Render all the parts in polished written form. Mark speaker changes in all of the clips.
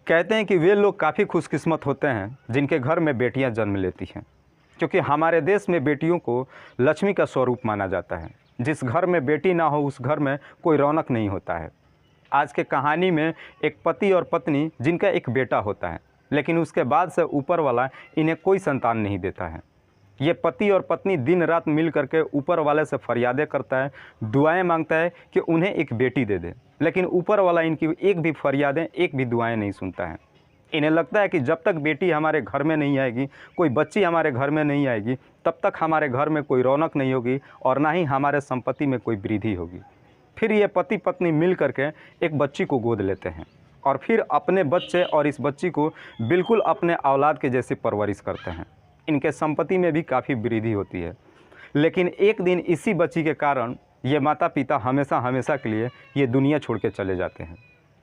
Speaker 1: कहते हैं कि वे लोग काफ़ी खुशकिस्मत होते हैं जिनके घर में बेटियां जन्म लेती हैं, क्योंकि हमारे देश में बेटियों को लक्ष्मी का स्वरूप माना जाता है। जिस घर में बेटी ना हो उस घर में कोई रौनक नहीं होता है। आज के कहानी में एक पति और पत्नी जिनका एक बेटा होता है, लेकिन उसके बाद से ऊपर वाला इन्हें कोई संतान नहीं देता है। ये पति और पत्नी दिन रात मिल करके ऊपर वाले से फरियादें करता है, दुआएं मांगता है कि उन्हें एक बेटी दे दे, लेकिन ऊपर वाला इनकी एक भी फरियादें, एक भी दुआएं नहीं सुनता है। इन्हें लगता है कि जब तक बेटी हमारे घर में नहीं आएगी, कोई बच्ची हमारे घर में नहीं आएगी, तब तक हमारे घर में कोई रौनक नहीं होगी और ना ही हमारे संपत्ति में कोई वृद्धि होगी। फिर ये पति पत्नी मिल करके एक बच्ची को गोद लेते हैं और फिर अपने बच्चे और इस बच्ची को बिल्कुल अपने औलाद के जैसी परवरिश करते हैं। इनके संपत्ति में भी काफ़ी वृद्धि होती है। लेकिन एक दिन इसी बच्ची के कारण ये माता पिता हमेशा हमेशा के लिए ये दुनिया छोड़ के चले जाते हैं।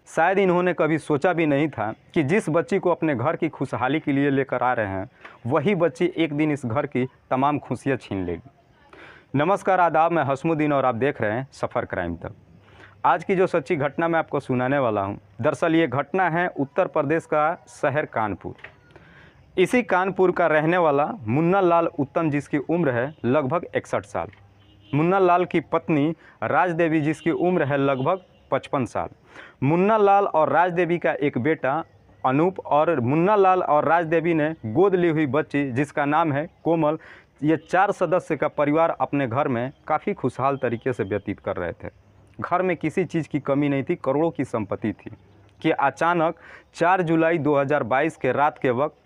Speaker 1: शायद इन्होंने कभी सोचा भी नहीं था कि जिस बच्ची को अपने घर की खुशहाली के लिए लेकर आ रहे हैं, वही बच्ची एक दिन इस घर की तमाम खुशियाँ छीन लेगी। नमस्कार, आदाब, मैं हसमुद्दीन और आप देख रहे हैं सफ़र क्राइम तक। आज की जो सच्ची घटना मैं आपको सुनाने वाला हूँ, दरअसल ये घटना है उत्तर प्रदेश का शहर कानपुर। इसी कानपुर का रहने वाला मुन्ना लाल उत्तम, जिसकी उम्र है लगभग 61 साल। मुन्ना लाल की पत्नी राज देवी, जिसकी उम्र है लगभग 55 साल। मुन्ना लाल और राज देवी का एक बेटा अनूप और मुन्ना लाल और राज देवी ने गोद ली हुई बच्ची जिसका नाम है कोमल। ये 4 सदस्य का परिवार अपने घर में काफ़ी खुशहाल तरीके से व्यतीत कर रहे थे। घर में किसी चीज़ की कमी नहीं थी, करोड़ों की संपत्ति थी कि अचानक 4 जुलाई 2022 के रात के वक्त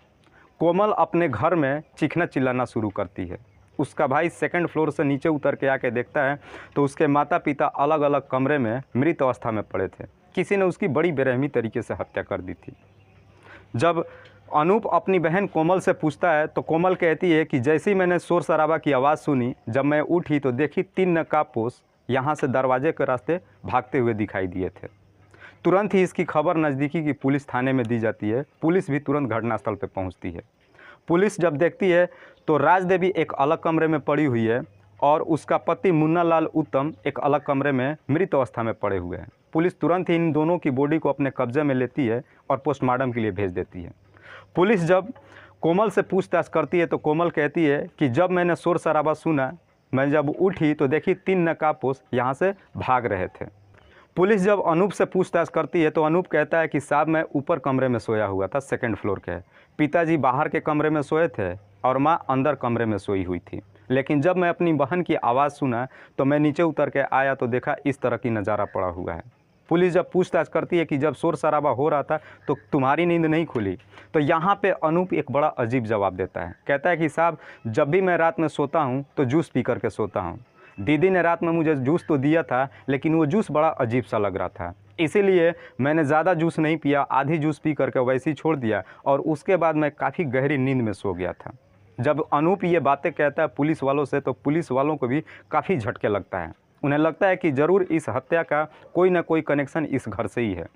Speaker 1: कोमल अपने घर में चीखना चिल्लाना शुरू करती है। उसका भाई सेकंड फ्लोर से नीचे उतर के आके देखता है तो उसके माता पिता अलग अलग कमरे में मृत अवस्था में पड़े थे। किसी ने उसकी बड़ी बेरहमी तरीके से हत्या कर दी थी। जब अनूप अपनी बहन कोमल से पूछता है तो कोमल कहती है कि जैसे ही मैंने शोर शराबा की आवाज़ सुनी, जब मैं उठी तो देखी 3 नकाबपोश यहाँ से दरवाजे के रास्ते भागते हुए दिखाई दिए थे। तुरंत ही इसकी खबर नज़दीकी की पुलिस थाने में दी जाती है। पुलिस भी तुरंत घटनास्थल पर पहुंचती है। पुलिस जब देखती है तो राज देवी एक अलग कमरे में पड़ी हुई है और उसका पति मुन्ना लाल उत्तम एक अलग कमरे में मृत अवस्था में पड़े हुए हैं। पुलिस तुरंत ही इन दोनों की बॉडी को अपने कब्जे में लेती है और पोस्टमार्टम के लिए भेज देती है। पुलिस जब कोमल से पूछताछ करती है तो कोमल कहती है कि जब मैंने शोर शराबा सुना, मैं जब उठी तो देखी 3 नकाबपोश यहाँ से भाग रहे थे। पुलिस जब अनूप से पूछताछ करती है तो अनूप कहता है कि साहब मैं ऊपर कमरे में सोया हुआ था, सेकंड फ्लोर के। पिताजी बाहर के कमरे में सोए थे और माँ अंदर कमरे में सोई हुई थी। लेकिन जब मैं अपनी बहन की आवाज़ सुना तो मैं नीचे उतर के आया तो देखा इस तरह की नज़ारा पड़ा हुआ है। पुलिस जब पूछताछ करती है कि जब शोर शराबा हो रहा था तो तुम्हारी नींद नहीं खुली, तो यहाँ पे अनूप एक बड़ा अजीब जवाब देता है। कहता है कि साहब जब भी मैं रात में सोता हूँ तो जूस पी करके सोता हूँ। दीदी ने रात में मुझे जूस तो दिया था, लेकिन वो जूस बड़ा अजीब सा लग रहा था, इसीलिए मैंने ज़्यादा जूस नहीं पिया, आधी जूस पी करके वैसे ही छोड़ दिया और उसके बाद मैं काफ़ी गहरी नींद में सो गया था। जब अनूप ये बातें कहता है पुलिस वालों से तो पुलिस वालों को भी काफ़ी झटके लगता है। उन्हें लगता है कि ज़रूर इस हत्या का कोई ना कोई कनेक्शन इस घर से ही है।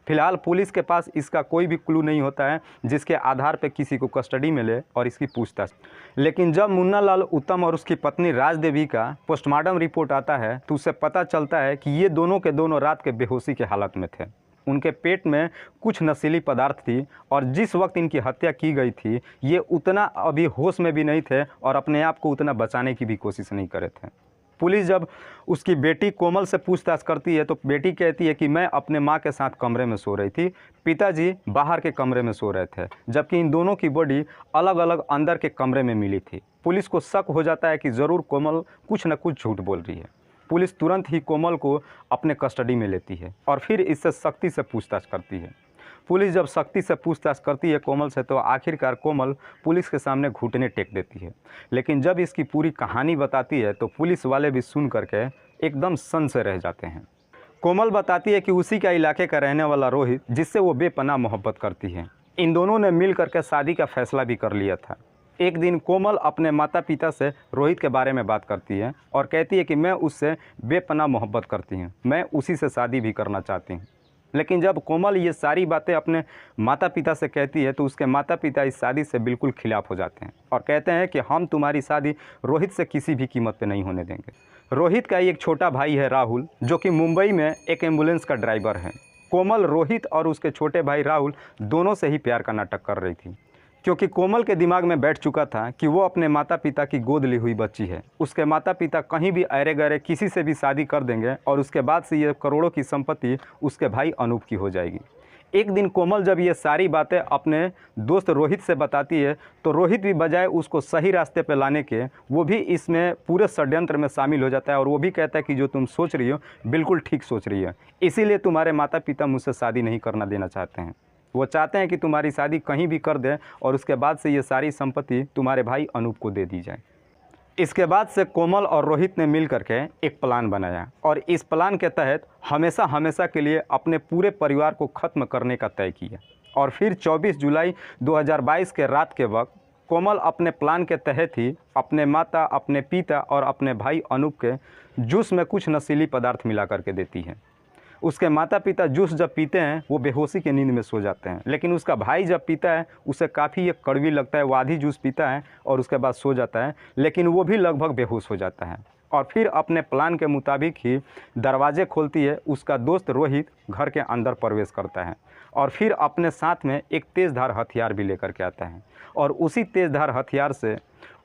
Speaker 1: फिलहाल पुलिस के पास इसका कोई भी क्लू नहीं होता है जिसके आधार पर किसी को कस्टडी में ले और इसकी पूछताछ। लेकिन जब मुन्ना लाल उत्तम और उसकी पत्नी राज देवी का पोस्टमार्टम रिपोर्ट आता है तो उससे पता चलता है कि ये दोनों के दोनों रात के बेहोशी के हालत में थे। उनके पेट में कुछ नशीली पदार्थ थी और जिस वक्त इनकी हत्या की गई थी ये उतना अभी होश में भी नहीं थे और अपने आप को उतना बचाने की भी कोशिश नहीं करे थे। पुलिस जब उसकी बेटी कोमल से पूछताछ करती है तो बेटी कहती है कि मैं अपने माँ के साथ कमरे में सो रही थी, पिताजी बाहर के कमरे में सो रहे थे, जबकि इन दोनों की बॉडी अलग अलग अंदर के कमरे में मिली थी। पुलिस को शक हो जाता है कि ज़रूर कोमल कुछ न कुछ झूठ बोल रही है। पुलिस तुरंत ही कोमल को अपने कस्टडी में लेती है और फिर इससे सख्ती से पूछताछ करती है। पुलिस जब सख्ती से पूछताछ करती है कोमल से तो आखिरकार कोमल पुलिस के सामने घुटने टेक देती है। लेकिन जब इसकी पूरी कहानी बताती है तो पुलिस वाले भी सुन करके एकदम सन से रह जाते हैं। कोमल बताती है कि उसी का इलाके का रहने वाला रोहित, जिससे वो बेपनाह मोहब्बत करती है, इन दोनों ने मिल करके शादी का फैसला भी कर लिया था। एक दिन कोमल अपने माता पिता से रोहित के बारे में बात करती है और कहती है कि मैं उससे बेपनाह मोहब्बत करती हूँ, मैं उसी से शादी भी करना चाहती हूँ। लेकिन जब कोमल ये सारी बातें अपने माता पिता से कहती है तो उसके माता पिता इस शादी से बिल्कुल खिलाफ हो जाते हैं और कहते हैं कि हम तुम्हारी शादी रोहित से किसी भी कीमत पे नहीं होने देंगे। रोहित का एक छोटा भाई है राहुल, जो कि मुंबई में एक एम्बुलेंस का ड्राइवर है। कोमल रोहित और उसके छोटे भाई राहुल दोनों से ही प्यार का नाटक कर रही थी, क्योंकि कोमल के दिमाग में बैठ चुका था कि वो अपने माता पिता की गोद ली हुई बच्ची है। उसके माता पिता कहीं भी अरे गरे किसी से भी शादी कर देंगे और उसके बाद से ये करोड़ों की संपत्ति उसके भाई अनूप की हो जाएगी। एक दिन कोमल जब ये सारी बातें अपने दोस्त रोहित से बताती है तो रोहित भी बजाय उसको सही रास्ते पर लाने के वो भी इसमें पूरे षड्यंत्र में शामिल हो जाता है और वो भी कहता है कि जो तुम सोच रही हो बिल्कुल ठीक सोच रही है, इसीलिए तुम्हारे माता पिता मुझसे शादी नहीं करना देना चाहते हैं। वो चाहते हैं कि तुम्हारी शादी कहीं भी कर दें और उसके बाद से ये सारी संपत्ति तुम्हारे भाई अनूप को दे दी जाए। इसके बाद से कोमल और रोहित ने मिल करके एक प्लान बनाया और इस प्लान के तहत हमेशा हमेशा के लिए अपने पूरे परिवार को ख़त्म करने का तय किया। और फिर 24 जुलाई 2022 के रात के वक्त कोमल अपने प्लान के तहत ही अपने माता, अपने पिता और अपने भाई अनूप के जूस में कुछ नशीली पदार्थ मिला करके देती है। उसके माता पिता जूस जब पीते हैं वो बेहोशी की नींद में सो जाते हैं, लेकिन उसका भाई जब पीता है उसे काफ़ी ये कड़वी लगता है। वो आधी जूस पीता है और उसके बाद सो जाता है, लेकिन वो भी लगभग बेहोश हो जाता है। और फिर अपने प्लान के मुताबिक ही दरवाजे खोलती है, उसका दोस्त रोहित घर के अंदर प्रवेश करता है और फिर अपने साथ में एक तेज़धार हथियार भी लेकर के आता है। और उसी तेज़धार हथियार से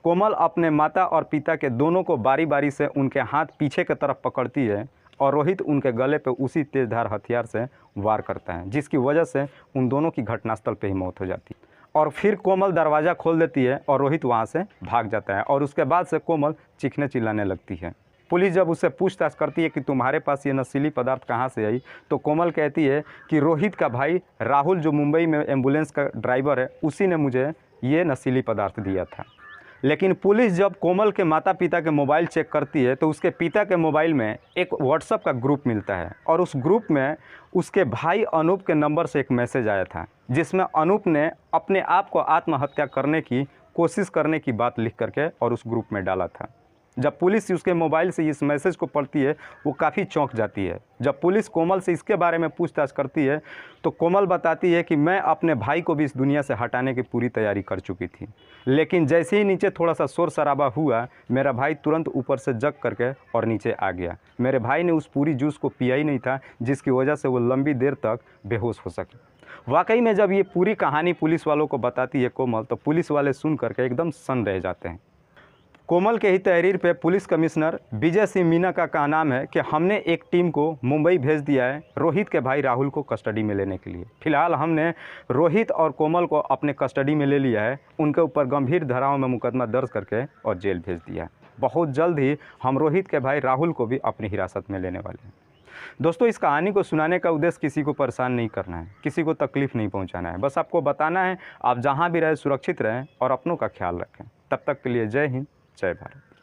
Speaker 1: कोमल अपने माता और पिता के दोनों को बारी बारी से उनके हाथ पीछे की तरफ पकड़ती है और रोहित उनके गले पर उसी तेज़धार हथियार से वार करता है, जिसकी वजह से उन दोनों की घटनास्थल पर ही मौत हो जाती है। और फिर कोमल दरवाज़ा खोल देती है और रोहित वहाँ से भाग जाता है और उसके बाद से कोमल चीखने चिल्लाने लगती है। पुलिस जब उससे पूछताछ करती है कि तुम्हारे पास ये नशीली पदार्थ कहाँ से आई, तो कोमल कहती है कि रोहित का भाई राहुल जो मुंबई में एम्बुलेंस का ड्राइवर है, उसी ने मुझे ये नशीली पदार्थ दिया था। लेकिन पुलिस जब कोमल के माता पिता के मोबाइल चेक करती है तो उसके पिता के मोबाइल में एक व्हाट्सएप का ग्रुप मिलता है और उस ग्रुप में उसके भाई अनूप के नंबर से एक मैसेज आया था, जिसमें अनूप ने अपने आप को आत्महत्या करने की कोशिश करने की बात लिख करके और उस ग्रुप में डाला था। जब पुलिस उसके मोबाइल से इस मैसेज को पढ़ती है वो काफ़ी चौंक जाती है। जब पुलिस कोमल से इसके बारे में पूछताछ करती है तो कोमल बताती है कि मैं अपने भाई को भी इस दुनिया से हटाने की पूरी तैयारी कर चुकी थी, लेकिन जैसे ही नीचे थोड़ा सा शोर शराबा हुआ मेरा भाई तुरंत ऊपर से जग करके और नीचे आ गया। मेरे भाई ने उस पूरी जूस को पिया ही नहीं था, जिसकी वजह से वो लंबी देर तक बेहोश हो सके। वाकई में जब ये पूरी कहानी पुलिस वालों को बताती है कोमल, तो पुलिस वाले सुन करके एकदम सन्न रह जाते हैं। कोमल के ही तहरीर पे पुलिस कमिश्नर विजय सिंह मीना का नाम है कि हमने एक टीम को मुंबई भेज दिया है रोहित के भाई राहुल को कस्टडी में लेने के लिए। फिलहाल हमने रोहित और कोमल को अपने कस्टडी में ले लिया है, उनके ऊपर गंभीर धाराओं में मुकदमा दर्ज करके और जेल भेज दिया है। बहुत जल्द ही हम रोहित के भाई राहुल को भी अपनी हिरासत में लेने वाले हैं। दोस्तों, इस कहानी को सुनाने का उद्देश्य किसी को परेशान नहीं करना है, किसी को तकलीफ़ नहीं पहुंचाना है, बस आपको बताना है आप जहां भी रहें सुरक्षित रहें और अपनों का ख्याल रखें। तब तक के लिए जय हिंद, जय भारत।